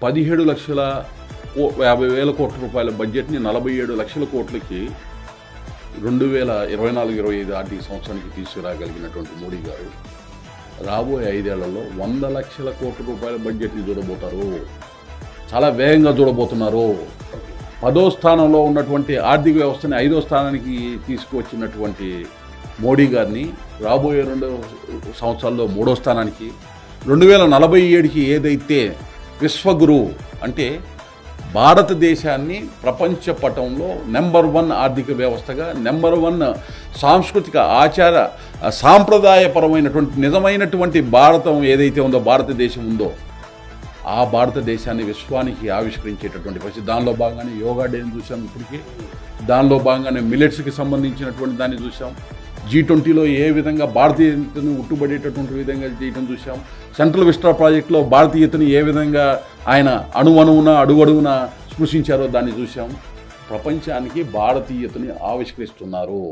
17,50,000 కోట్ల రూపాయల బడ్జెట్ని 47 లక్షల కోట్లకి 2024-25 ఆర్థిక సంవత్సరానికి తీసుకురాగలిగినటువంటి మోడీ గారు రాబోయే 5 ఏళ్లలో 100 లక్షల కోట్ల రూపాయల బడ్జెట్ని చూడబోతారు. చాలా వేగంగా చూడబోతున్నారు. 10వ స్థానంలో ఉన్నటువంటి ఆర్థిక వ్యవస్థని 5వ స్థానానికి తీసుకువచ్చినటువంటి మోడీ గారిని రాబోయే 2 సంవత్సరాల్లో 3వ స్థానానికి, 2047కి ఏదైతే విశ్వగురు అంటే భారతదేశాన్ని ప్రపంచ పటంలో నెంబర్ 1 ఆర్థిక వ్యవస్థగా, నెంబర్ 1 సాంస్కృతిక ఆచార సాంప్రదాయపరమైనటువంటి నిజమైనటువంటి భారతం ఏదైతే ఉందో, భారతదేశం ఉందో, ఆ భారతదేశాన్ని విశ్వానికి ఆవిష్కరించేటటువంటి పరిస్థితి. దానిలో భాగంగానే యోగా డేని చూసాం. ఇప్పటికీ దానిలో భాగంగానే మిల్లెట్స్కి సంబంధించినటువంటి దాన్ని చూసాం. G20లో ఏ విధంగా భారతీయతను ఉట్టుబడేటటువంటి విధంగా చేయటం చూసాం. సెంట్రల్ విస్టా ప్రాజెక్టులో భారతీయతను ఏ విధంగా ఆయన అణువణువున అడుగడుగున స్పృశించారో దాన్ని చూసాం. ప్రపంచానికి భారతీయతని ఆవిష్కరిస్తున్నారు.